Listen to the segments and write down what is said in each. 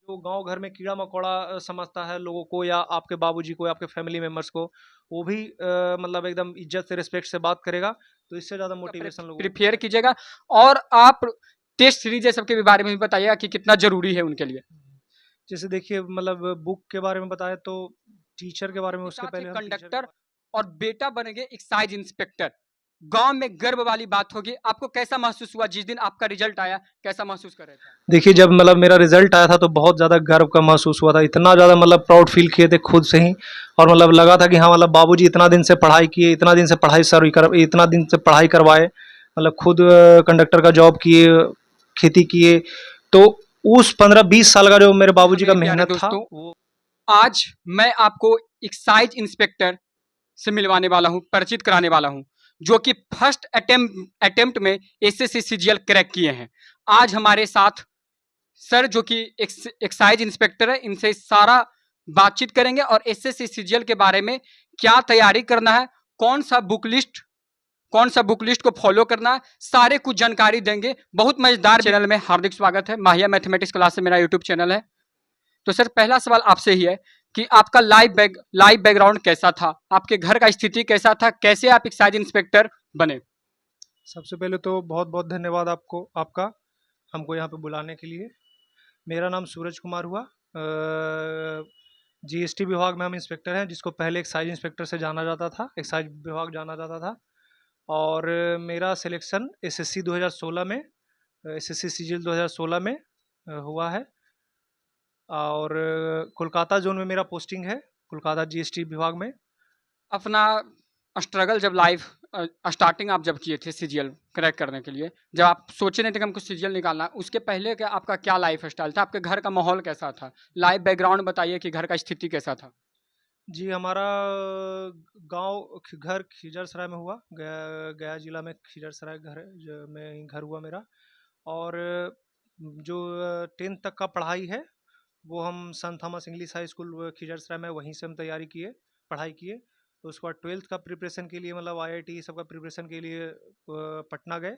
जो गाँव घर में कीड़ा-मकोड़ा समझता है लोगों को या आपके बाबूजी को या आपके फैमिली मेंबर्स को, वो भी मतलब एकदम इज़्ज़त से, रिस्पेक्ट से बात करेगा, तो इससे ज़्यादा का मोटिवेशन लोगों को प्रिपेयर मिलता है। कीजिएगा। और आप टेस्ट सीरीज ये सब के बारे में भी बताइएगा कि कितना जरूरी है उनके लिए। हुँ। जैसे देखिए मतलब बुक के बारे में बताएँ तो टीचर के बारे में के उसके साथ ही पहले हम टीचर के कंडक्टर बारे और बेटा बनेंगे एक्साइज इंस्पेक्टर। गांव में गर्व वाली बात होगी। आपको कैसा महसूस हुआ जिस दिन आपका रिजल्ट आया? कैसा महसूस कर रहे थे? देखिए, जब मतलब मेरा रिज़ल्ट आया था तो बहुत ज़्यादा गर्व का महसूस हुआ था। इतना ज़्यादा मतलब प्राउड फ़ील किए थे खुद से ही और मतलब लगा था कि हाँ, मतलब बाबूजी इतना दिन से पढ़ाई किए, इतना दिन से पढ़ाई सॉरी कर इतना दिन से पढ़ाई करवाए, मतलब खुद कंडक्टर का जॉब किए, खेती किए। तो उस 15-20 साल का जो मेरे हाँ बाबूजी का मेरे प्यारे मेहनत था दोस्तों, वो आज मैं आपको एक्साइज इंस्पेक्टर से मिलवाने वाला हूं, परिचित कराने वाला हूं, जो कि फर्स्ट अटेम्प्ट में एसएससी सीजीएल क्रैक किए हैं। आज हमारे साथ सर जो कि एक्साइज इंस्पेक्टर है, इनसे सारा बातचीत करेंगे और एसएससी सीजीएल के बारे में क्या तैयारी करना है, कौन सा बुक लिस्ट, कौन सा बुक लिस्ट को फॉलो करना है, सारे कुछ जानकारी देंगे। बहुत मजेदार चैनल में हार्दिक स्वागत है। माहिया मैथमेटिक्स क्लास से मेरा यूट्यूब चैनल है। तो सर पहला सवाल आपसे ही है कि आपका लाइव बैकग्राउंड कैसा था, आपके घर का स्थिति कैसा था, कैसे आप एक्साइज इंस्पेक्टर बने? सबसे पहले तो बहुत-बहुत धन्यवाद आपको आपका, हमको यहाँ पे बुलाने के लिए। मेरा नाम सूरज कुमार हुआ। जीएसटी विभाग में हम इंस्पेक्टर हैं, जिसको पहले एक्साइज इंस्पेक्टर से जाना जाता था, एक्साइज विभाग जाना जाता था। और मेरा सिलेक्शन एसएससी 2016 में एसएससी सीजीएल 2016 में हुआ है। और कोलकाता ज़ोन में मेरा पोस्टिंग है, कोलकाता जीएसटी विभाग में। अपना स्ट्रगल जब लाइव स्टार्टिंग आप जब किए थे सीजीएल क्रैक करने के लिए, जब आप सोचे नहीं थे कि हमको सीजीएल निकालना है, उसके पहले क्या आपका क्या लाइफ स्टाइल था, आपके घर का माहौल कैसा था? लाइव बैकग्राउंड बताइए कि घर का स्थिति कैसा था। जी, हमारा गाँव घर खिजरसराय में हुआ। गया गया ज़िला में खिजरसराय घर है, जो में ही घर हुआ मेरा। और जो 10th तक का पढ़ाई है, वो हम Saint Thomas English High School Khizarsarai में, वहीं से हम तैयारी किए, पढ़ाई किए। तो उसके बाद 12th का प्रिपरेशन के लिए मतलब आईआईटी सब का प्रिपरेशन के लिए पटना गए।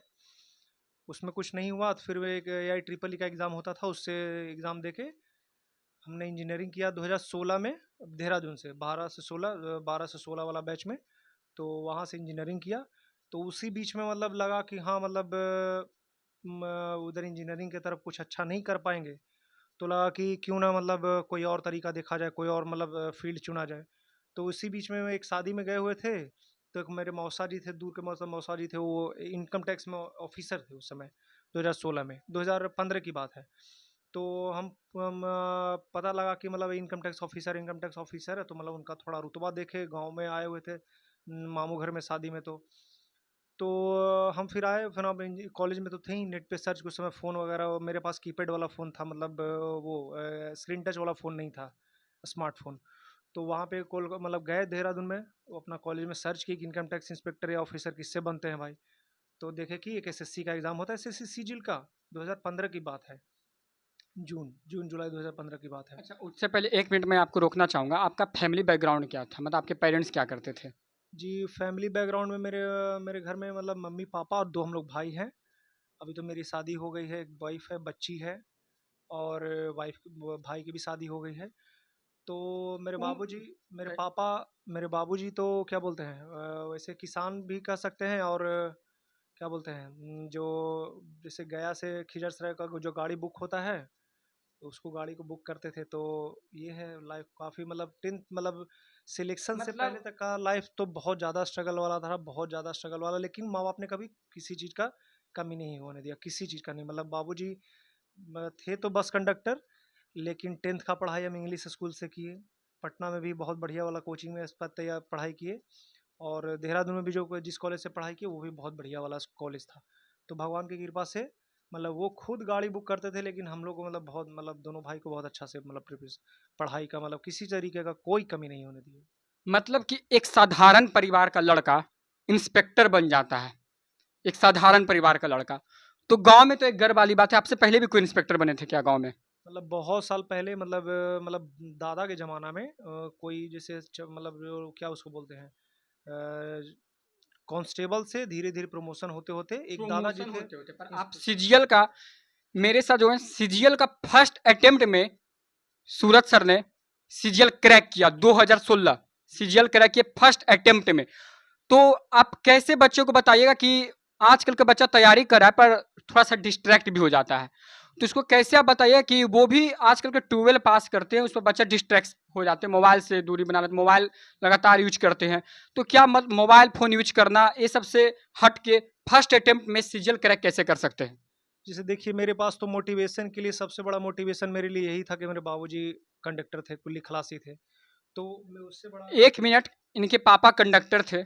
उसमें कुछ नहीं हुआ तो फिर वो एक एआई ट्रिपल ई का एग्ज़ाम होता था, उससे एग्ज़ाम देके हमने इंजीनियरिंग किया 2016 में देहरादून से। 12 से 16 वाला बैच में। तो वहाँ से इंजीनियरिंग किया। तो उसी बीच में मतलब लगा कि हाँ मतलब उधर इंजीनियरिंग की तरफ कुछ अच्छा नहीं कर पाएंगे, तो लगा कि क्यों ना मतलब कोई और तरीका देखा जाए, कोई और मतलब फील्ड चुना जाए। तो उसी बीच में एक शादी में गए हुए थे, तो एक मेरे मौसा जी थे, दूर के मौसा मौसा जी थे, वो इनकम टैक्स में ऑफिसर थे उस समय। 2016 में, 2015 की बात है। तो हम पता लगा कि मतलब इनकम टैक्स ऑफिसर है, तो मतलब उनका थोड़ा रुतबा देखे, गांव में आए हुए थे मामू घर में शादी में। तो हम फिर आए, फिर हम कॉलेज में तो थे ही, नेट पे सर्च, कुछ समय फ़ोन वगैरह मेरे पास कीपैड वाला फ़ोन था, मतलब वो स्क्रीन टच वाला फ़ोन नहीं था, स्मार्टफ़ोन। तो वहाँ पे मतलब गए देहरादून में, वो अपना कॉलेज में सर्च की कि इनकम टैक्स इंस्पेक्टर या ऑफिसर किससे बनते हैं भाई। तो देखे कि एक एसएससी का एग्ज़ाम होता है, एसएससी सीजिल का। 2015 की बात है, जून जुलाई 2015 की बात है। अच्छा, उससे पहले एक मिनट मैं आपको रोकना चाहूँगा। आपका फैमिली बैकग्राउंड क्या था, मतलब आपके पेरेंट्स क्या करते थे? जी, फैमिली बैकग्राउंड में मेरे मेरे घर में मतलब मम्मी पापा और दो हम लोग भाई हैं। अभी तो मेरी शादी हो गई है, एक वाइफ है, बच्ची है। और वाइफ भाई की भी शादी हो गई है। तो मेरे बाबूजी, मेरे पापा, मेरे बाबूजी तो क्या बोलते हैं, वैसे किसान भी कह सकते हैं। और क्या बोलते हैं, जो जैसे गया से खिजरसराय का जो गाड़ी बुक होता है, तो उसको गाड़ी को बुक करते थे। तो ये है लाइफ, काफ़ी मतलब 10th मतलब सिलेक्शन से पहले मतलब तक का लाइफ तो बहुत ज़्यादा स्ट्रगल वाला था, बहुत ज़्यादा स्ट्रगल वाला। लेकिन माँ बाप ने कभी किसी चीज़ का कमी नहीं होने दिया, किसी चीज़ का नहीं। मतलब बाबूजी थे तो बस कंडक्टर, लेकिन 10th का पढ़ाई हम इंग्लिश स्कूल से किए। पटना में भी बहुत बढ़िया वाला कोचिंग में इस पर तैयार पढ़ाई किए। और देहरादून में भी जो जिस कॉलेज से पढ़ाई की, वो भी बहुत बढ़िया वाला कॉलेज था। तो भगवान की कृपा से मतलब वो खुद गाड़ी बुक करते थे, लेकिन हम लोग को मतलब बहुत, मतलब दोनों भाई को बहुत अच्छा से मतलब प्रिपरेशन, पढ़ाई का मतलब किसी तरीके का कोई कमी नहीं होने दी। मतलब कि एक साधारण परिवार का लड़का इंस्पेक्टर बन जाता है, एक साधारण परिवार का लड़का। तो गांव में तो एक गर्व वाली बात है। आपसे पहले भी कोई इंस्पेक्टर बने थे क्या गांव में? मतलब बहुत साल पहले, मतलब दादा के ज़माना में कोई जैसे मतलब क्या उसको बोलते हैं, कांस्टेबल से धीरे धीरे प्रमोशन होते होते एक दादाजी प्रमोशन थे। होते होते पर आप सीजीएल का, मेरे साथ जो है सीजीएल का फर्स्ट अटेम्प्ट में सूरज सर ने सीजीएल क्रैक किया 2016, सीजीएल क्रैक किया फर्स्ट अटेम्प्ट में। तो आप कैसे बच्चों को बताइएगा कि आजकल का बच्चा तैयारी कर रहा है पर थोड़ा सा डिस्ट्रैक्ट भी हो जाता है, तो इसको कैसे आप बताइए कि वो भी आजकल के 12 पास करते हैं, उस पर बच्चा डिस्ट्रैक्ट हो जाते हैं, मोबाइल से दूरी बना लेते, मोबाइल लगातार यूज करते हैं। तो क्या मोबाइल फोन यूज करना ये सबसे हट के फर्स्ट अटेम्प्ट में सीजीएल क्रैक कैसे कर सकते हैं? जैसे देखिए, मेरे पास तो मोटिवेशन के लिए सबसे बड़ा मोटिवेशन मेरे लिए यही था कि मेरे बाबूजी कंडक्टर थे, कुल्ली खलासी थे। तो मैं उससे बड़ा 1 मिनट, इनके पापा कंडक्टर थे,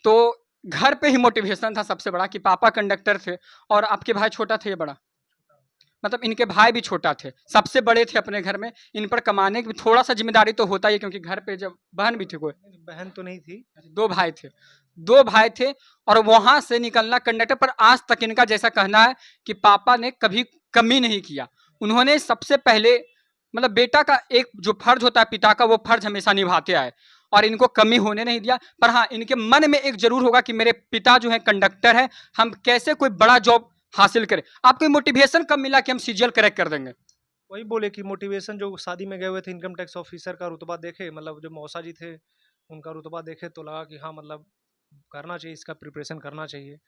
तो घर पे ही मोटिवेशन था सबसे बड़ा कि पापा कंडक्टर थे, और आपके भाई छोटा थे या बड़ा? मतलब इनके भाई भी छोटा थे, सबसे बड़े थे अपने घर में, इन पर कमाने की थोड़ा सा जिम्मेदारी तो होता ही है, क्योंकि घर पे जब बहन भी थी कोई? बहन तो नहीं थी। 2 भाई थे, 2 भाई थे, और वहां से निकलना कंडक्टर पर। आज तक इनका जैसा कहना है कि पापा ने कभी कमी नहीं किया, उन्होंने सबसे पहले मतलब बेटा का एक जो फर्ज होता है पिता का, वो फर्ज हमेशा निभाते आए, और इनको कमी होने नहीं दिया। पर हाँ, इनके मन में एक जरूर होगा कि मेरे पिता जो है कंडक्टर है, हम कैसे कोई बड़ा जॉब हासिल करें। आपको मोटिवेशन कब मिला कि हम सीजीएल क्रैक कर देंगे? वही बोले कि मोटिवेशन जो शादी में गए हुए थे, इनकम टैक्स ऑफिसर का रुतबा देखे, मतलब जो मौसा जी थे उनका रुतबा देखे, तो लगा कि हाँ मतलब करना चाहिए, इसका प्रिपरेशन करना चाहिए।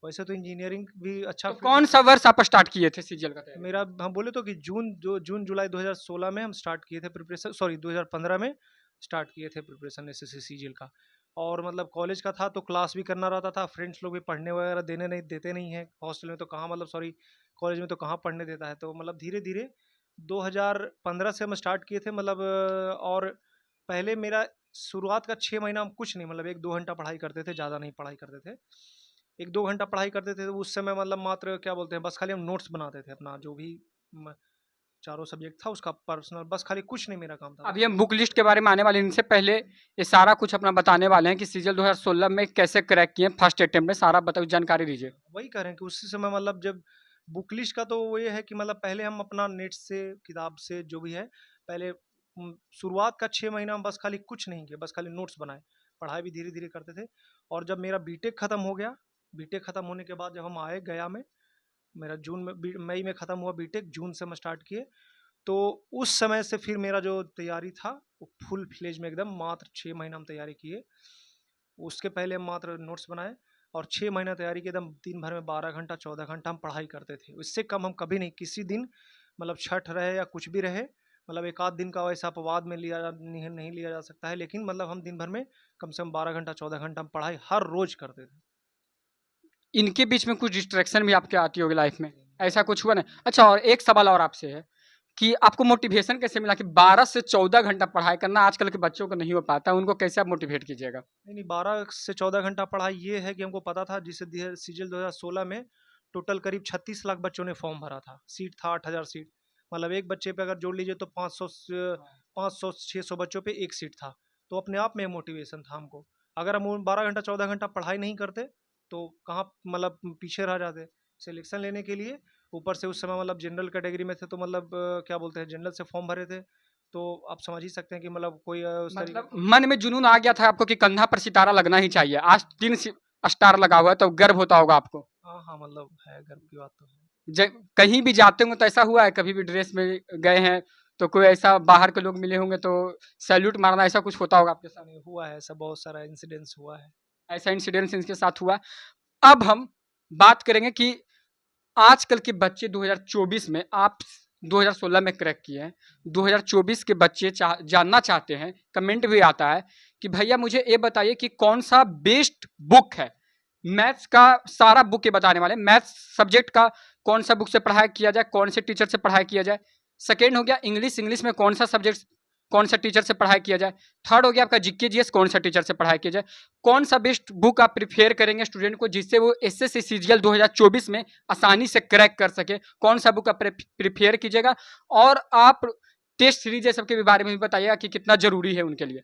वैसे तो इंजीनियरिंग भी अच्छा तो फील्ड। कौन सा वर्ष आप स्टार्ट किए थे सीजीएल का तैयारी? मेरा हम बोले तो कि जून जुलाई 2016 में हम स्टार्ट किए थे प्रिपरेशन, सॉरी 2015 में स्टार्ट किए थे प्रिपरेशन एसएससी सीजीएल का। और मतलब कॉलेज का था तो क्लास भी करना रहता था, फ्रेंड्स लोग भी पढ़ने वगैरह देते नहीं हैं हॉस्टल में, तो कहाँ मतलब सॉरी कॉलेज में तो कहाँ पढ़ने देता है। तो मतलब धीरे धीरे 2015 से हम स्टार्ट किए थे, मतलब और पहले मेरा शुरुआत का 6 महीना हम कुछ नहीं, मतलब 1-2 घंटा पढ़ाई करते थे, ज़्यादा नहीं पढ़ाई करते थे। 1-2 घंटा पढ़ाई करते थे, तो उस समय मतलब मात्र क्या बोलते हैं, बस खाली हम नोट्स बनाते थे अपना, जो भी चारों सब्जेक्ट था उसका पर्सनल, बस खाली कुछ नहीं मेरा काम था बस। अभी हम बुक लिस्ट के बारे में आने वाले हैं, इनसे पहले ये सारा कुछ अपना बताने वाले हैं कि सीजीएल 2016 में कैसे क्रैक किए फर्स्ट अटेम्प्ट में, सारा बताओ, जानकारी दीजिए। वही कह रहे हैं कि उसी समय मतलब जब बुक लिस्ट का तो वो ये है कि मतलब पहले हम अपना नेट से किताब से जो भी है, पहले शुरुआत का 6 महीना हम बस खाली कुछ नहीं किया, बस खाली नोट्स बनाए, पढ़ाई भी धीरे धीरे करते थे। और जब मेरा बीटेक ख़त्म हो गया, बीटेक ख़त्म होने के बाद जब हम आए गया में, मेरा जून में मई में ख़त्म हुआ बीटेक, जून से हम स्टार्ट किए। तो उस समय से फिर मेरा जो तैयारी था वो फुल फ्लेज में एकदम, मात्र 6 महीना हम तैयारी किए। उसके पहले हम मात्र नोट्स बनाए, और 6 महीना तैयारी के एकदम दिन भर में 12 घंटा 14 घंटा हम पढ़ाई करते थे, इससे कम हम कभी नहीं किसी दिन, मतलब छठ रहे या कुछ भी रहे, मतलब एक आध दिन का वैसा अपवाद में नहीं लिया जा सकता है, लेकिन मतलब हम दिन भर में कम से कम 12 घंटा 14 घंटा हम पढ़ाई हर रोज करते थे। इनके बीच में कुछ डिस्ट्रैक्शन भी आपके आती होगी लाइफ में, ऐसा कुछ हुआ ना? अच्छा, और एक सवाल और आपसे है कि आपको मोटिवेशन कैसे मिला कि 12 से 14 घंटा पढ़ाई करना आजकल के बच्चों को नहीं हो पाता, उनको कैसे आप मोटिवेट कीजिएगा? नहीं नहीं, 12 से 14 घंटा पढ़ाई ये है कि हमको पता था, जिसे सीजीएल 2016 में टोटल करीब 36 लाख बच्चों ने फॉर्म भरा था, सीट था 8,000 सीट, मतलब एक बच्चे पे अगर जोड़ लीजिए तो 500 600 बच्चों पे एक सीट था। तो अपने आप में मोटिवेशन था हमको, अगर हम 12 घंटा 14 घंटा पढ़ाई नहीं करते तो कहाँ मतलब पीछे रह जाते सिलेक्शन लेने के लिए। ऊपर से उस समय मतलब जनरल कैटेगरी में थे, तो मतलब क्या बोलते हैं, जनरल से फॉर्म भरे थे, तो आप समझ ही सकते हैं कि मतलब कोई उस तरीके मतलब मन में जुनून आ गया था आपको कि कंधा पर सितारा लगना ही चाहिए, आज 3 स्टार लगा हुआ है तो गर्व होता होगा आपको। हाँ हाँ, मतलब है, गर्व की बात तो है। कहीं भी जाते होंगे तो ऐसा हुआ है, कभी भी ड्रेस में गए हैं तो कोई ऐसा बाहर के लोग मिले होंगे तो सैल्यूट मारना, ऐसा कुछ होता होगा आपके साथ? नहीं हुआ है, ऐसा बहुत सारा इंसिडेंस हुआ है। ऐसा इंसिडेंस इनके साथ हुआ। अब हम बात करेंगे कि आजकल के बच्चे 2024 में, आप 2016 में क्रैक किए हैं, 2024 के बच्चे जानना चाहते हैं, कमेंट भी आता है कि भैया मुझे ये बताइए कि कौन सा बेस्ट बुक है। मैथ्स का सारा बुक ये बताने वाले, मैथ्स सब्जेक्ट का कौन सा बुक से पढ़ाई किया जाए, कौन से टीचर से पढ़ाई किया जाए। सेकेंड हो गया इंग्लिश, इंग्लिश में कौन सा सब्जेक्ट, कौन सा टीचर से पढ़ाई किया जाए। थर्ड हो गया आपका जीके जीएस, कौन सा टीचर से पढ़ाई किया जाए। कौन सा बेस्ट बुक आप प्रिफेयर करेंगे स्टूडेंट को, जिससे वो एसएससी सीजीएल 2024 में आसानी से क्रैक कर सके, कौन सा बुक आप प्रिफेयर कीजिएगा। और आप टेस्ट सीरीज ये सब के बारे में भी बताइएगा कि कितना जरूरी है उनके लिए।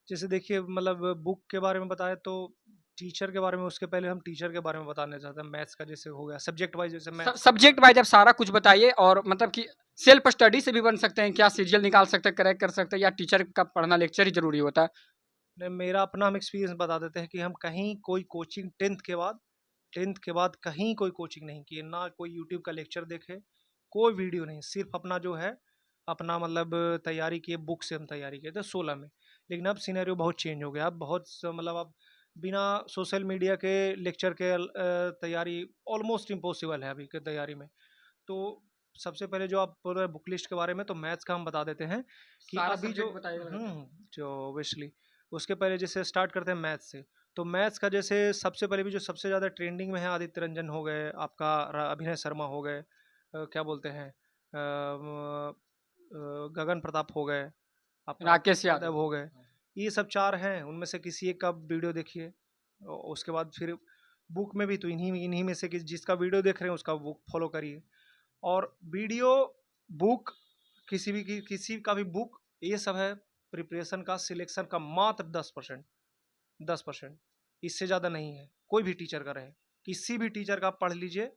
जैसे देखिए, मतलब बुक के बारे में बताए तो टीचर के बारे में, उसके पहले हम टीचर के बारे में बताना चाहते हैं। मैथ्स का जैसे हो गया सब्जेक्ट वाइज, जैसे मैथ्स सब्जेक्ट वाइज आप सारा कुछ बताइए, और मतलब कि सेल्फ स्टडी से भी बन सकते हैं क्या, सीजीएल निकाल सकते हैं, क्रैक कर सकते हैं, या टीचर का पढ़ना लेक्चर ही जरूरी होता है? ने मेरा अपना हम एक्सपीरियंस बता देते हैं कि हम कहीं कोई कोचिंग टेंथ के बाद कहीं कोई कोचिंग नहीं किए, ना कोई यूट्यूब का लेक्चर देखे, कोई वीडियो नहीं, सिर्फ अपना जो है अपना मतलब तैयारी किए, बुक से हम तैयारी किए थे 16 में। लेकिन अब सिनेरियो बहुत चेंज हो गया, अब बहुत मतलब अब बिना सोशल मीडिया के लेक्चर के तैयारी ऑलमोस्ट इम्पॉसिबल है अभी के तैयारी में। तो सबसे पहले जो आप बोल रहे हैं बुक लिस्ट के बारे में, तो मैथ्स का हम बता देते हैं कि सारा अभी जो सब्जेक्ट बताइएगा। जो ऑब्वियसली उसके पहले जैसे स्टार्ट करते हैं मैथ्स से। तो मैथ्स का जैसे सबसे पहले भी जो सबसे ज़्यादा ट्रेंडिंग में है, आदित्य रंजन हो गए, आपका अभिनय शर्मा हो गए, क्या बोलते हैं गगन प्रताप हो गए, आपका राकेश राकेश यादव। यादव हो गए। ये सब 4 हैं, उनमें से किसी एक का वीडियो देखिए। उसके बाद फिर बुक में भी तो इन्हीं इन्हीं में से जिसका वीडियो देख रहे हैं उसका बुक फॉलो करिए। और वीडियो, बुक, किसी का भी बुक, ये सब है प्रिपरेशन का, सिलेक्शन का मात्र 10%। 10%, इससे ज़्यादा नहीं है। कोई भी टीचर का रहे, किसी भी टीचर का आप पढ़ लीजिए,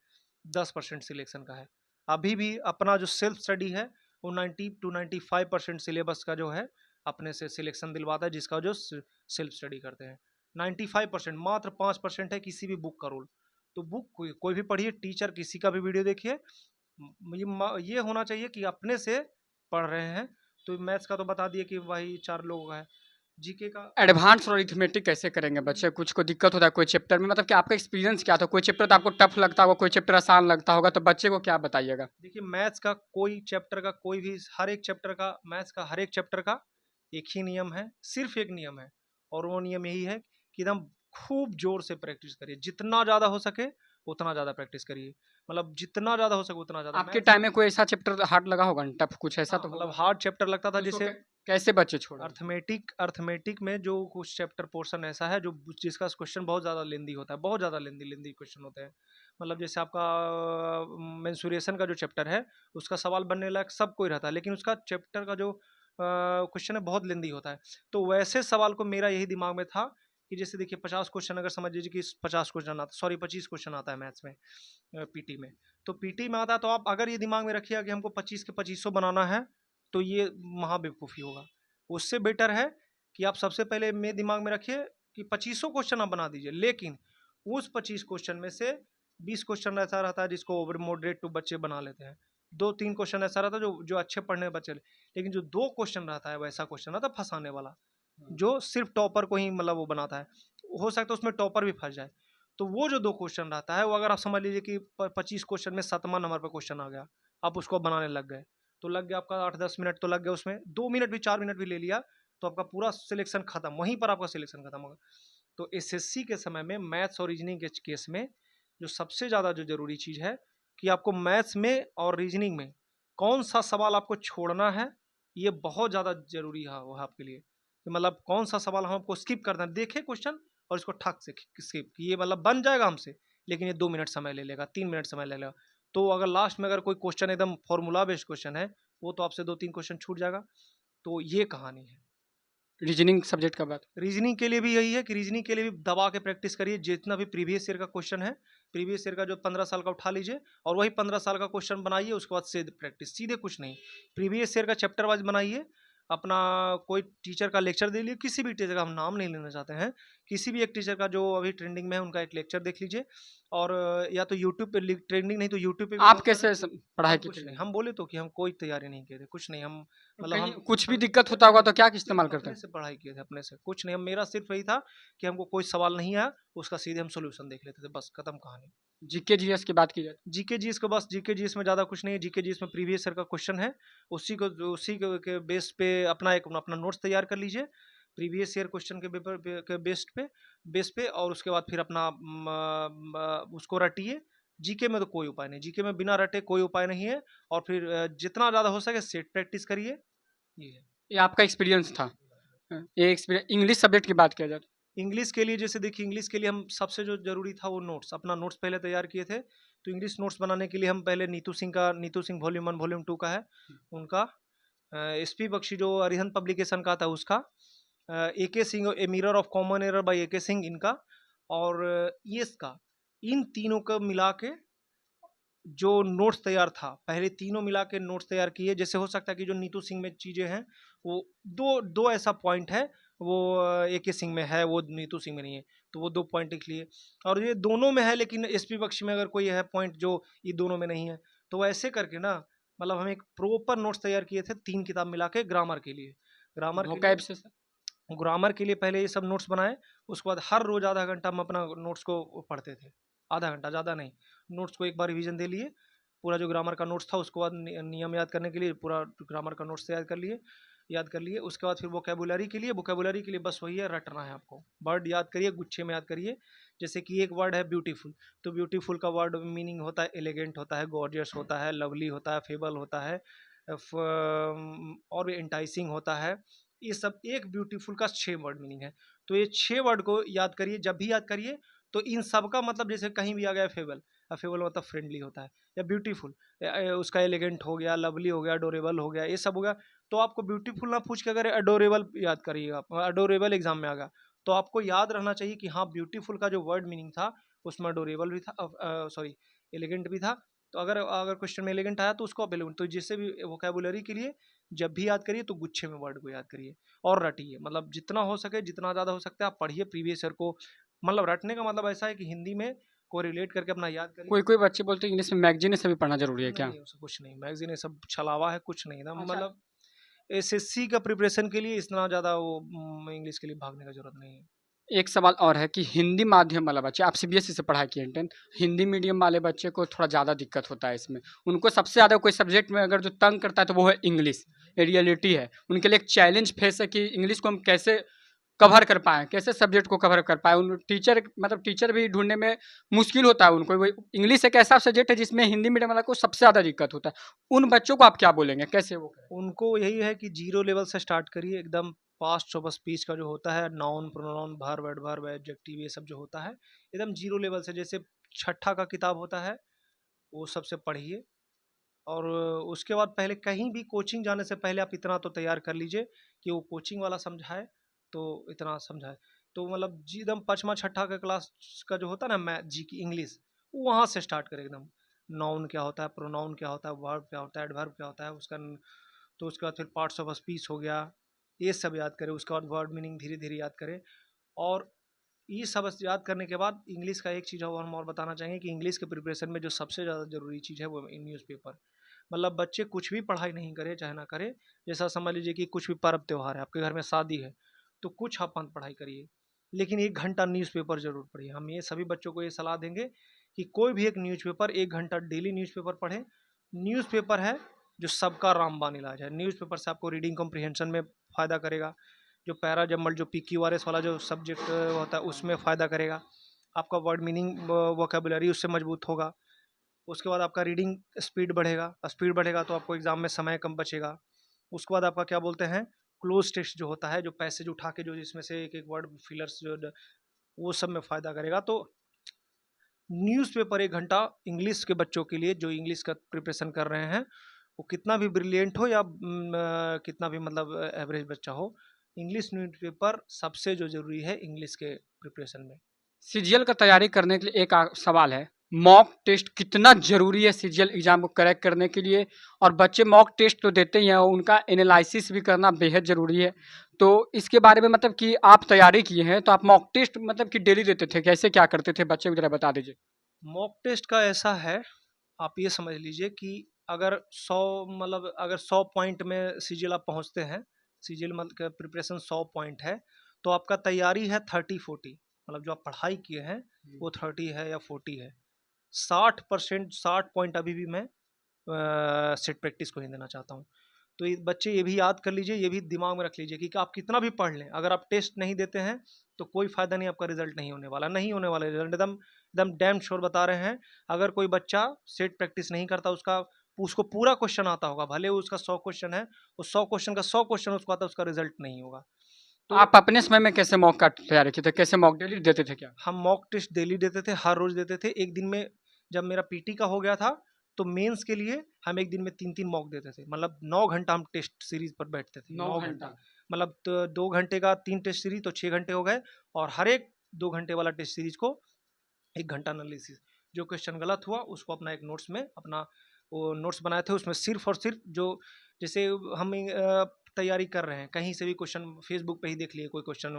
10% सिलेक्शन का है। अभी भी अपना जो सेल्फ स्टडी है वो 90 टू 95% सिलेबस का जो है अपने से सिलेक्शन दिलवाता है, जिसका जो सेल्फ स्टडी करते हैं। 95%, मात्र 5% है किसी भी बुक का रोल। तो बुक कोई भी पढ़िए, टीचर किसी का भी वीडियो देखिए। ये होना चाहिए कि अपने से पढ़ रहे हैं। तो मैथ्स का तो बता दिए कि भाई 4 लोगों का है। जीके का एडवांस और अरिथमेटिक कैसे करेंगे बच्चे? कुछ को दिक्कत होता है कोई चैप्टर में, मतलब कि आपका एक्सपीरियंस क्या था? कोई चैप्टर तो आपको टफ लगता होगा, कोई चैप्टर आसान लगता होगा, तो बच्चे को क्या बताइएगा? देखिए, मैथ्स का कोई चैप्टर का कोई भी, हर एक चैप्टर का, मैथ्स का हर एक चैप्टर का एक ही नियम है, सिर्फ एक नियम है। और वो नियम यही है कि एकदम खूब जोर से प्रैक्टिस करिए, जितना ज़्यादा हो सके उतना ज़्यादा प्रैक्टिस करिए, मतलब जितना ज़्यादा हो सके उतना ज़्यादा। आपके मैथ्स टाइम में कोई ऐसा चैप्टर हार्ड लगा होगा, टफ कुछ ऐसा हाँ, तो मतलब होगा, हार्ड चैप्टर लगता था तो उसको जैसे कैसे बच्चे छोड़े? अर्थमेटिक में जो कुछ चैप्टर पोर्शन ऐसा है जो जिसका क्वेश्चन बहुत ज़्यादा लेंदी होता है, बहुत ज़्यादा लेंदी क्वेश्चन होते हैं। मतलब जैसे आपका मेंसुरेशन का जो चैप्टर है उसका सवाल बनने लायक सब कोई रहता है, लेकिन उसका चैप्टर का जो क्वेश्चन है बहुत लेंदी होता है। तो वैसे सवाल को मेरा यही दिमाग में था कि जैसे देखिए 50 क्वेश्चन, अगर समझ लीजिए कि 50 क्वेश्चन आता, सॉरी 25 क्वेश्चन आता है मैथ्स में, पीटी में। तो पीटी में आता है, तो आप अगर ये दिमाग में रखिएगा कि हमको 25 के 2500 बनाना है, तो ये महाबेवकूफ़ी होगा। उससे बेटर है कि आप सबसे पहले में दिमाग में रखिए कि 2500 क्वेश्चन आप बना दीजिए, लेकिन उस 25 क्वेश्चन में से 20 क्वेश्चन ऐसा रहता है जिसको ओवर मॉडरेट टू बच्चे बना लेते हैं। 2-3 क्वेश्चन ऐसा रहता है जो जो अच्छे पढ़ने बच्चे, लेकिन जो 2 क्वेश्चन रहता है वैसा क्वेश्चन रहता है फंसाने वाला, जो सिर्फ टॉपर को ही मतलब वो बनाता है। हो सकता है उसमें टॉपर भी फंस जाए। तो वो जो 2 क्वेश्चन रहता है, वो अगर आप समझ लीजिए कि 25 क्वेश्चन में 7वां नंबर पे क्वेश्चन आ गया, आप उसको बनाने लग गए, तो लग गया आपका 8-10 मिनट तो लग गए उसमें, 2 मिनट भी 4 मिनट भी ले लिया तो आपका पूरा सिलेक्शन खत्म, वहीं पर आपका सिलेक्शन खत्म होगा। तो एसएससी के समय में मैथ्स और रीजनिंग के केस में जो सबसे ज़्यादा जो ज़रूरी चीज़ है कि आपको मैथ्स में और रीजनिंग में कौन सा सवाल आपको छोड़ना है, ये बहुत ज़्यादा ज़रूरी है वो आपके लिए, कि मतलब कौन सा सवाल हम आपको स्किप करना है, देखें क्वेश्चन और इसको ठक से स्किप, ये मतलब बन जाएगा हमसे, लेकिन ये 2 मिनट समय ले लेगा, 3 मिनट समय ले लेगा। तो अगर लास्ट में अगर कोई क्वेश्चन एकदम फॉर्मूला बेस्ड क्वेश्चन है, वो तो आपसे 2-3 क्वेश्चन छूट जाएगा। तो ये कहानी है। रीजनिंग सब्जेक्ट का बात। रीजनिंग के लिए भी यही है कि रीजनिंग के लिए भी दबा के प्रैक्टिस करिए, जितना भी प्रीवियस ईयर का क्वेश्चन है, प्रीवियस ईयर का जो 15 साल का उठा लीजिए और वही 15 साल का क्वेश्चन बनाइए, उसके बाद सीधे प्रैक्टिस, सीधे कुछ नहीं, प्रीवियस ईयर का चैप्टर वाइज बनाइए। अपना कोई टीचर का लेक्चर दे लीजिए, किसी भी टीचर का, हम नाम नहीं लेना चाहते हैं, किसी भी एक टीचर का जो अभी ट्रेंडिंग में है उनका एक लेक्चर देख लीजिए। और या तो यूट्यूब पे, ट्रेंडिंग नहीं तो यूट्यूब पे भी आप बहुत कैसे सारे। पढ़ाई हम की कुछ थे? नहीं, हम बोले तो कि हम कोई तैयारी नहीं किए थे, कुछ नहीं, हम मतलब कहीं हम कुछ भी हम दिक्कत होता होगा तो क्या इस्तेमाल सिर्फ करते अपने हैं? से पढ़ाई किए थे, अपने से कुछ नहीं, हम मेरा सिर्फ यही था कि हमको कोई सवाल नहीं आया, उसका सीधे हम सोल्यूशन देख लेते थे, बस खत्म कहानी। जीके जीएस की बात की जाए जीके जीएस को बस, जीके जीएस में ज़्यादा कुछ नहीं है, जीके जीएस में प्रीवियस ईयर का क्वेश्चन है, उसी के बेस पे अपना एक अपना नोट्स तैयार कर लीजिए, प्रीवियस ईयर क्वेश्चन के पेपर के बेस पे, और उसके बाद फिर अपना उसको रटिए। जीके में तो कोई उपाय नहीं, जीके में बिना रटे कोई उपाय नहीं है। और फिर जितना ज़्यादा हो सके सेट प्रैक्टिस करिए, ये है। ये आपका एक्सपीरियंस था। ये एक्सपीरियंस इंग्लिश सब्जेक्ट की बात किया जाए इंग्लिश के लिए जैसे देखिए, इंग्लिश के लिए हम सबसे जो ज़रूरी था वो नोट्स, अपना नोट्स पहले तैयार किए थे। तो इंग्लिश नोट्स बनाने के लिए हम पहले नीतू सिंह वॉल्यूम 1 वॉल्यूम 2 का है उनका, एसपी बख्शी जो अरिहंत पब्लिकेशन का था उसका, A K Singh A mirror of common error by A K Singh इनका, और ईएस का, इन तीनों को मिला के जो नोट्स तैयार था, पहले तीनों मिला के नोट्स तैयार किए। जैसे हो सकता है कि जो नीतू सिंह में चीज़ें हैं वो दो दो ऐसा पॉइंट है, वो एके सिंह में है, वो नीतू सिंह में नहीं है, तो वो 2 पॉइंट लिख लिए। और ये दोनों में है, लेकिन एसपी बख्शी में अगर कोई है पॉइंट जो ये दोनों में नहीं है, तो ऐसे करके ना मतलब हम एक प्रॉपर नोट्स तैयार किए थे 3 किताब मिला के ग्रामर के लिए। ग्रामर के लिए vocab से सर? ग्रामर के लिए पहले ये सब नोट्स बनाए, उसके बाद हर रोज़ आधा घंटा हम अपना नोट्स को पढ़ते थे। आधा घंटा, ज़्यादा नहीं। नोट्स को एक बार रिवीजन दे लिए, पूरा जो ग्रामर का नोट्स था उसके बाद नियम याद करने के लिए पूरा ग्रामर का नोट्स याद कर लिए। उसके बाद फिर वोकेबुलरी के लिए बस वही है, रटना है आपको। वर्ड याद करिए, गुच्छे में याद करिए। जैसे कि एक वर्ड है ब्यूटीफुल, तो ब्यूटीफुल का वर्ड मीनिंग होता है एलिगेंट होता है, गॉर्जियस होता है, लवली होता है, फेबल होता है, और एंटाइसिंग होता है। ये सब एक ब्यूटीफुल का 6 वर्ड मीनिंग है। तो ये 6 वर्ड को याद करिए, जब भी याद करिए तो इन सब का मतलब जैसे कहीं भी आ गया फेबल, फेबल मतलब फ्रेंडली होता है, या ब्यूटीफुल उसका एलिगेंट हो गया, लवली हो गया, अडोरेबल हो गया, ये सब हो गया। तो आपको ब्यूटीफुल ना पूछ के अगर अडोरेबल याद करिएगा, अडोरेबल एग्जाम में आ गया, तो आपको याद रहना चाहिए कि हाँ ब्यूटीफुल का जो वर्ड मीनिंग था उसमें अडोरेबल भी था, सॉरी एलिगेंट भी था। तो अगर अगर क्वेश्चन में एलिगेंट आया तो उसको अवेलेबल, तो जिससे भी वोकेबुलरी के लिए जब भी याद करिए तो गुच्छे में वर्ड को याद करिए और रटिए। मतलब जितना हो सके, जितना ज़्यादा हो सकता है आप पढ़िए प्रीवियस ईयर को। मतलब रटने का मतलब ऐसा है कि हिंदी में को रिलेट करके अपना याद करिए। कोई कोई बच्चे बोलते हैं इंग्लिश में मैगजीन से भी पढ़ना जरूरी है नहीं क्या? नहीं, उससे कुछ नहीं, मैगजीन ये सब छलावा है, कुछ नहीं था। अच्छा। मतलब एसएससी का प्रिपरेशन के लिए इतना ज़्यादा वो इंग्लिश के लिए भागने का जरूरत नहीं है। एक सवाल और है कि हिंदी माध्यम वाला बच्चा, आप सीबीएसई से पढ़ाई किए हैं 10th, हिंदी मीडियम वाले बच्चे को थोड़ा ज़्यादा दिक्कत होता है इसमें। उनको सबसे ज़्यादा कोई सब्जेक्ट में अगर जो तंग करता है तो वो है इंग्लिश। ये रियलिटी है, उनके लिए एक चैलेंज फेस है कि इंग्लिश को हम कैसे कवर कर पाएँ, कैसे सब्जेक्ट को कवर कर पाएँ। उन टीचर मतलब टीचर भी ढूँढने में मुश्किल होता है उनको। वो इंग्लिश एक ऐसा सब्जेक्ट है जिसमें हिंदी मीडियम वाला को सबसे ज़्यादा दिक्कत होता है। उन बच्चों को आप क्या बोलेंगे, कैसे वो करें? उनको यही है कि जीरो लेवल से स्टार्ट करिए, एकदम पास्ट ऑफ स्पीच का जो होता है, noun pronoun verb adverb adjective ये सब जो होता है एकदम जीरो लेवल से, जैसे छठा का किताब होता है वो सबसे पढ़िए। और उसके बाद पहले कहीं भी कोचिंग जाने से पहले आप इतना तो तैयार कर लीजिए कि वो कोचिंग वाला समझाए तो इतना समझाए। तो मतलब जी एकदम पाँचवा छठा का क्लास का जो होता है ना मैथ जी की इंग्लिश, वहाँ से स्टार्ट करें एकदम। नाउन क्या होता है, प्रोनाउन क्या होता है, वर्ब क्या होता है, एडवर्ब क्या होता है उसका। तो उसके बाद फिर पार्ट्स ऑफ स्पीच हो गया, ये सब याद करें। उसके बाद वर्ड मीनिंग धीरे धीरे याद करें। और ये सब याद करने के बाद इंग्लिश का एक चीज़ और हम और बताना चाहेंगे कि इंग्लिश के प्रिपरेशन में जो सबसे ज़्यादा ज़रूरी चीज़ है वो न्यूज़पेपर। मतलब बच्चे कुछ भी पढ़ाई नहीं करें चाहे ना करें, जैसा समझ लीजिए कि कुछ भी पर्व त्योहार है, आपके घर में शादी है, तो कुछ आप मत पढ़ाई करिए, लेकिन 1 घंटा न्यूज़पेपर जरूर पढ़िए। हम ये सभी बच्चों को ये सलाह देंगे कि कोई भी एक न्यूज़पेपर 1 घंटा डेली न्यूज़पेपर पढ़ें। न्यूज़पेपर है जो सबका रामबाण इलाज है। न्यूज़पेपर से आपको रीडिंग कॉम्प्रिहेंशन में फ़ायदा करेगा, जो पैरा जम्बल जो PQRS वाला जो सब्जेक्ट होता है उसमें फ़ायदा करेगा, आपका वर्ड मीनिंग वोकेबुलरी उससे मजबूत होगा। उसके बाद आपका रीडिंग स्पीड बढ़ेगा तो आपको एग्जाम में समय कम बचेगा। उसके बाद आपका क्या बोलते हैं, क्लोज टेक्स्ट जो होता है, जो पैसेज उठा के जो जिसमें से एक एक वर्ड फिलर्स जो वो सब में फ़ायदा करेगा। तो न्यूज़पेपर 1 घंटा इंग्लिश के बच्चों के लिए जो इंग्लिश का प्रिपरेशन कर रहे हैं, वो कितना भी ब्रिलियंट हो या कितना भी मतलब एवरेज बच्चा हो, इंग्लिश न्यूज़पेपर सबसे जो ज़रूरी है इंग्लिश के प्रिपरेशन में। सीजीएल का तैयारी करने के लिए एक सवाल है, मॉक टेस्ट कितना जरूरी है सीजीएल एग्जाम को क्रैक करने के लिए? और बच्चे मॉक टेस्ट तो देते ही हैं, उनका एनालिसिस भी करना बेहद जरूरी है। तो इसके बारे में मतलब कि आप तैयारी किए हैं तो आप मॉक टेस्ट मतलब कि डेली देते थे, कैसे क्या करते थे, बच्चे को जरा बता दीजिए। मॉक टेस्ट का ऐसा है, आप ये समझ लीजिए कि अगर 100 मतलब अगर 100 पॉइंट में सीजीएल आप पहुंचते हैं, सीजीएल मतलब प्रिपरेशन 100 पॉइंट है, तो आपका तैयारी है 30-40, मतलब जो आप पढ़ाई किए हैं वो 30 है या 40 है। 60%, 60 पॉइंट अभी भी मैं सेट प्रैक्टिस को नहीं देना चाहता हूँ। तो ये बच्चे ये भी याद कर लीजिए, ये भी दिमाग में रख लीजिए कि आप कितना भी पढ़ लें, अगर आप टेस्ट नहीं देते हैं तो कोई फ़ायदा नहीं, आपका रिजल्ट नहीं होने वाला, नहीं होने वाला रिजल्ट एकदम एकदम डैम श्योर बता रहे हैं। अगर कोई बच्चा सेट प्रैक्टिस नहीं करता, उसको पूरा क्वेश्चन आता होगा, भले उसका 100 क्वेश्चन है, उस 100 क्वेश्चन का 100 क्वेश्चन उसको आता है, उसका रिजल्ट नहीं होगा। तो आप अपने समय में कैसे मॉक का तैयारी किए थे, कैसे मॉक डेली देते थे क्या? हम मॉक टेस्ट डेली देते थे, हर रोज़ देते थे। एक दिन में जब मेरा पीटी का हो गया था, तो मेंस के लिए हम एक दिन में 3-3 मॉक देते थे। मतलब 9 घंटा हम टेस्ट सीरीज़ पर बैठते थे, 9 9 घंटा? घंटा। मतलब तो 2 घंटे का 3 टेस्ट सीरीज़ तो 6 घंटे हो गए, और हर एक 2 घंटे वाला टेस्ट सीरीज़ को 1 घंटा एनालिसिस। जो क्वेश्चन गलत हुआ उसको अपना एक नोट्स में अपना वो नोट्स बनाए थे, उसमें सिर्फ़ और सिर्फ़ जो जैसे हम तैयारी कर रहे हैं, कहीं से भी क्वेश्चन फेसबुक पे ही देख लिए कोई क्वेश्चन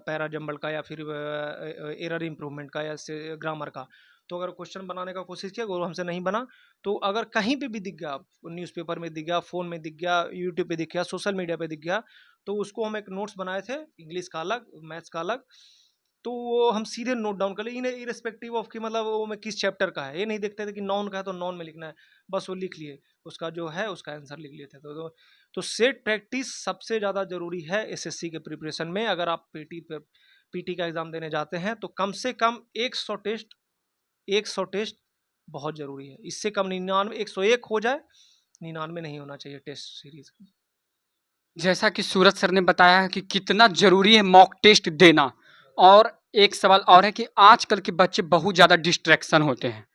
पैरा जंबल का या फिर एरर इम्प्रूवमेंट का या से ग्रामर का, तो अगर क्वेश्चन बनाने का कोशिश किया, वो हमसे नहीं बना, तो अगर कहीं पे भी दिख गया, न्यूज़पेपर में दिख गया, फ़ोन में दिख गया, यूट्यूब पे दिख गया, सोशल मीडिया पे दिख गया, तो उसको हम एक नोट्स बनाए थे, इंग्लिश का अलग, मैथ्स का अलग, तो वो हम सीधे नोट डाउन कर लिए, इरेस्पेक्टिव ऑफ कि मतलब वो में किस चैप्टर का है। ये नहीं देखते थे कि नॉन का है तो नॉन में लिखना है, बस वो लिख लिए, उसका जो है उसका आंसर लिख लिए थे। तो सेट प्रैक्टिस सबसे ज़्यादा ज़रूरी है एसएससी के प्रिपरेशन में। अगर आप पीटी का एग्ज़ाम देने जाते हैं तो कम से कम 100 टेस्ट बहुत ज़रूरी है। इससे कम 99, 101 हो जाए, 99 नहीं होना चाहिए टेस्ट सीरीज का। जैसा कि सूरज सर ने बताया है कि कितना जरूरी है मॉक टेस्ट देना। और एक सवाल और है कि आजकल के बच्चे बहुत ज़्यादा डिस्ट्रैक्शन होते हैं।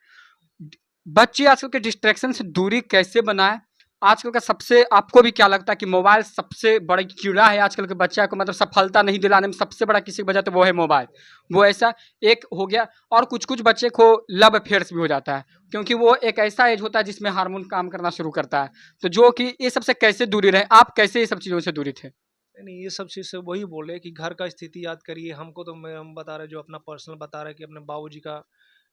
बच्चे आजकल के डिस्ट्रैक्शन से दूरी कैसे बनाएं? आजकल का सबसे, आपको भी क्या लगता है कि मोबाइल सबसे बड़ा कीड़ा है आजकल के बच्चे को, मतलब सफलता नहीं दिलाने में सबसे बड़ा किसी की वजह तो वो है मोबाइल। वो ऐसा एक हो गया। और कुछ कुछ बच्चे को लव अफेयर्स भी हो जाता है, क्योंकि वो एक ऐसा एज होता है जिसमें हार्मोन काम करना शुरू करता है। तो जो कि ये सबसे कैसे दूरी रहे, आप कैसे ये सब चीज़ों से दूरी थे? नहीं, ये सब चीज़ से वही बोले कि घर का स्थिति याद करिए। हमको तो हम बता रहे, जो अपना पर्सनल बता रहे कि अपने बाबूजी का,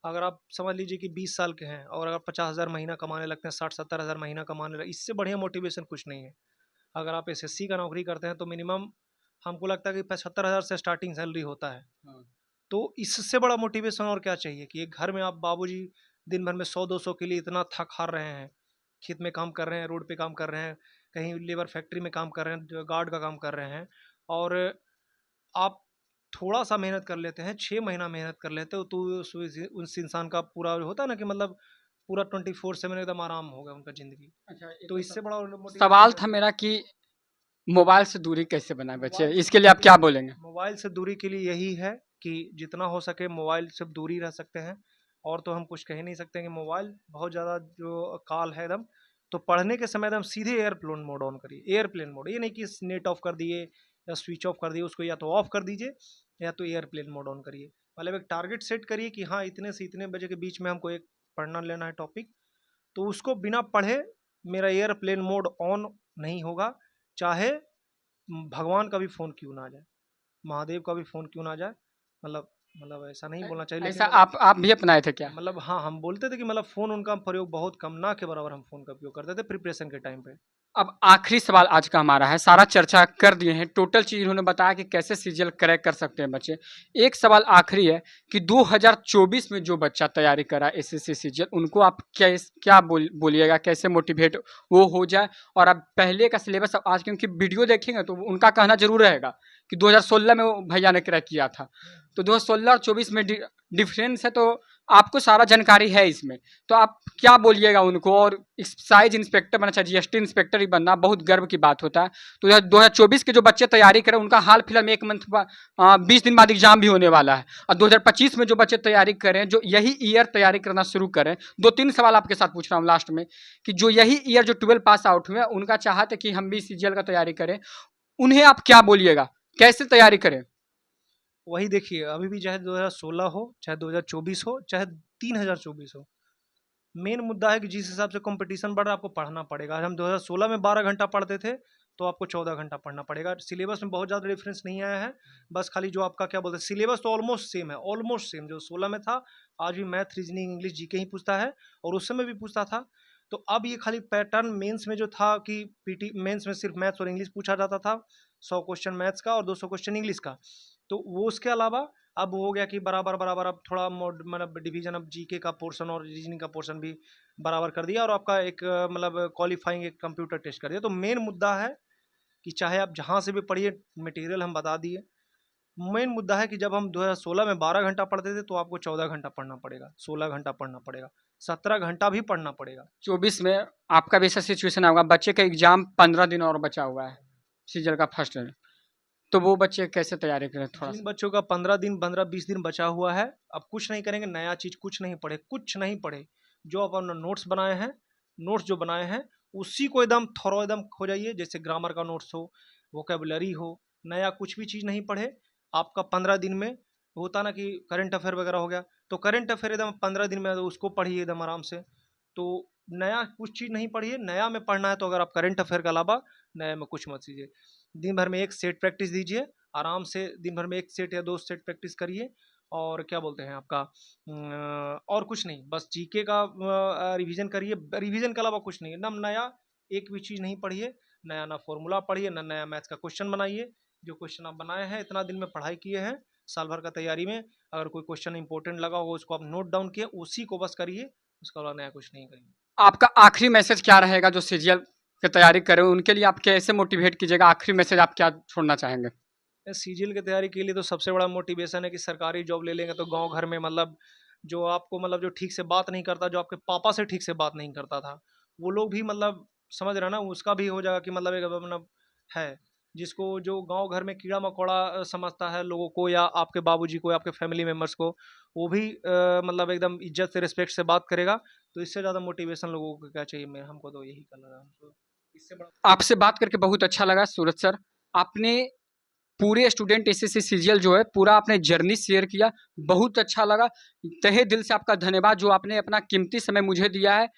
अगर आप समझ लीजिए कि 20 साल के हैं और अगर 50,000 महीना कमाने लगते हैं, 60-70 हज़ार महीना कमाने लगे, इससे बढ़िया मोटिवेशन कुछ नहीं है। अगर आप एसएससी का नौकरी करते हैं तो मिनिमम हमको लगता है कि 75,000 से स्टार्टिंग सैलरी होता है। हाँ। तो इससे बड़ा मोटिवेशन और क्या चाहिए कि एक घर में आप बाबूजी दिन भर में 100-200 के लिए इतना थक हार रहे हैं, खेत में काम कर रहे हैं, रोड पे काम कर रहे हैं, कहीं लेबर फैक्ट्री में काम कर रहे हैं, जो गार्ड का काम कर रहे हैं, और आप थोड़ा सा मेहनत कर लेते हैं, 6 महीना मेहनत कर लेते हो, तो उस इंसान का पूरा होता है ना कि मतलब पूरा 24/7 एकदम आराम होगा उनका ज़िंदगी। अच्छा, एक तो और इससे बड़ा मोटिवेशन सवाल क्या था चाहिए। मेरा कि मोबाइल से दूरी कैसे बनाए बच्चे, मोबाइल से इसके लिए आप क्या बोलेंगे? मोबाइल से दूरी के लिए यही है कि जितना हो सके मोबाइल से दूरी रह सकते हैं। और तो हम कुछ कह ही नहीं सकते कि मोबाइल बहुत ज़्यादा जो काल है एकदम, तो पढ़ने के समय एकदम सीधे एयरप्लेन मोड ऑन करिए। एयरप्लेन मोड, ये नहीं कि नेट ऑफ कर दिए या स्विच ऑफ कर दिए, उसको या तो ऑफ कर दीजिए या तो एयरप्लेन मोड ऑन करिए। मतलब एक टारगेट सेट करिए कि हाँ, इतने से इतने बजे के बीच में हमको एक पढ़ना लेना है टॉपिक, तो उसको बिना पढ़े मेरा एयरप्लेन मोड ऑन नहीं होगा। चाहे भगवान का भी फ़ोन क्यों ना आ जाए, महादेव का भी फ़ोन क्यों ना आ जाए, मतलब ऐसा नहीं बोलना चाहिए, लेकिन ऐसा आप भी अपनाए थे क्या? मतलब हाँ, हम बोलते थे कि मतलब फ़ोन उनका प्रयोग बहुत कम, ना के बराबर हम फ़ोन का उपयोग करते थे प्रिपरेशन के टाइम पे। अब आखिरी सवाल आज का हमारा है, सारा चर्चा कर दिए हैं, टोटल चीज़ इन्होंने बताया कि कैसे सीजीएल क्रैक कर सकते हैं बच्चे। एक सवाल आखिरी है कि 2024 में जो बच्चा तैयारी करा एसएससी सीजीएल, उनको आप क्या बोलिएगा, कैसे मोटिवेट वो हो जाए? और अब पहले का सिलेबस आज क्योंकि वीडियो देखेंगे तो उनका कहना जरूर रहेगा कि 2016 में वो भैया ने क्रैक किया था, तो 2016 और 24 में डिफरेंस है, तो आपको सारा जानकारी है इसमें, तो आप क्या बोलिएगा उनको? और एक्साइज इंस्पेक्टर बनना चाहिए, जीएसटी इंस्पेक्टर ही बनना बहुत गर्व की बात होता है। तो 2024 के जो बच्चे तैयारी करें उनका हाल फिलहाल में 1 मंथ 20 दिन बाद एग्जाम भी होने वाला है। और 2025 में जो बच्चे तैयारी करें, जो यही ईयर तैयारी करना शुरू करें, 2-3 सवाल आपके साथ पूछ रहा हूँ लास्ट में, कि जो यही ईयर जो 12 पास आउट हुए उनका चाहते कि हम भी सीजीएल का तैयारी करें, उन्हें आप क्या बोलिएगा, कैसे तैयारी करें? वही देखिए, अभी भी चाहे 2016 हो, चाहे 2024 हो, चाहे 3024 हो, मेन मुद्दा है कि जिस हिसाब से कंपटीशन बढ़ रहा है, आपको पढ़ना पड़ेगा। हम 2016 में 12 घंटा पढ़ते थे, तो आपको 14 घंटा पढ़ना पड़ेगा। सिलेबस में बहुत ज़्यादा डिफरेंस नहीं आया है, बस खाली जो आपका क्या बोलते हैं, सिलेबस तो ऑलमोस्ट सेम है, ऑलमोस्ट सेम जो 16 में था। आज भी मैथ, रीजनिंग, इंग्लिश, जीके ही पूछता है, और उस समय भी पूछता था। तो अब ये खाली पैटर्न मेंस में जो था कि पीटी मेंस में सिर्फ मैथ्स और इंग्लिश पूछा जाता था, 100 क्वेश्चन मैथ्स का और 200 क्वेश्चन इंग्लिश का। तो वो उसके अलावा अब हो गया कि बराबर बराबर, अब थोड़ा मोड मतलब डिवीजन, अब जीके का पोर्शन और रीजनिंग का पोर्शन भी बराबर कर दिया, और आपका एक मतलब क्वालिफाइंग एक कंप्यूटर टेस्ट कर दिया। तो मेन मुद्दा है कि चाहे आप जहाँ से भी पढ़िए, मटेरियल हम बता दिए। मेन मुद्दा है कि जब हम 2016 में 12 घंटा पढ़ते थे, तो आपको 14 घंटा पढ़ना पड़ेगा, 16 घंटा पढ़ना पड़ेगा, 17 घंटा भी पढ़ना पड़ेगा। 24 में आपका भी ऐसा सिचुएशन होगा, बच्चे का एग्जाम 15 दिन और बचा हुआ है सीजल का फर्स्ट, तो वो बच्चे कैसे तैयारी करें थोड़ा जिन सा? बच्चों का 15-20 दिन बचा हुआ है, अब कुछ नहीं करेंगे, नया चीज़ कुछ नहीं पढ़े, कुछ नहीं पढ़े। जो अपन नोट्स बनाए हैं, नोट्स जो बनाए हैं, उसी को एकदम थॉरो एकदम खो जाइए, जैसे ग्रामर का नोट्स हो, वोकेबुलरी हो, नया कुछ भी चीज़ नहीं पढ़े। आपका 15 दिन में होता ना कि करंट अफेयर वगैरह हो गया, तो करंट अफेयर एकदम 15 दिन में उसको पढ़िए एकदम आराम से। तो नया कुछ चीज़ नहीं पढ़िए, नया में पढ़ना है तो अगर आप करंट अफेयर के अलावा नया में कुछ मत कीजिए। दिन भर में एक सेट प्रैक्टिस दीजिए, आराम से दिन भर में 1 सेट या 2 सेट प्रैक्टिस करिए, और क्या बोलते हैं आपका और कुछ नहीं, बस जीके का रिवीजन करिए, रिवीजन के अलावा कुछ नहीं, एकदम नया एक भी चीज़ नहीं पढ़िए, नया ना फॉर्मूला पढ़िए, ना नया मैथ्स का क्वेश्चन बनाइए। जो क्वेश्चन आप बनाए हैं, इतना दिन में पढ़ाई किए हैं, साल भर का तैयारी में, अगर कोई क्वेश्चन इंपॉर्टेंट लगा होगा उसको आप नोट डाउन किए, उसी को बस करिए, उसके अलावा नया कुछ नहीं करिए। आपका आखिरी मैसेज क्या रहेगा जो सीजीएल की तैयारी कर रहे हो उनके लिए? आप कैसे मोटिवेट कीजिएगा? आखिरी मैसेज आप क्या छोड़ना चाहेंगे? सीजीएल की तैयारी के लिए तो सबसे बड़ा मोटिवेशन है कि सरकारी जॉब ले लेंगे तो गांव घर में मतलब जो आपको मतलब जो ठीक से बात नहीं करता, जो आपके पापा से ठीक से बात नहीं करता था, वो लोग भी मतलब समझ रहे हैं ना, उसका भी हो जाएगा कि मतलब एक मतलब है, जिसको जो गांव घर में कीड़ा मकोड़ा समझता है लोगों को, या आपके बाबूजी को, या आपके फैमिली मेम्बर्स को, वो भी मतलब एकदम इज्जत से रिस्पेक्ट से बात करेगा। तो इससे ज़्यादा मोटिवेशन लोगों को क्या चाहिए? मैं हमको तो यही करना है, हमको इससे बड़ा। आपसे बात करके बहुत अच्छा लगा सूरज सर। आपने पूरे स्टूडेंट एसएससी सीजीएल जो है पूरा आपने जर्नी शेयर किया, बहुत अच्छा लगा। तहे दिल से आपका धन्यवाद जो आपने अपना कीमती समय मुझे दिया है।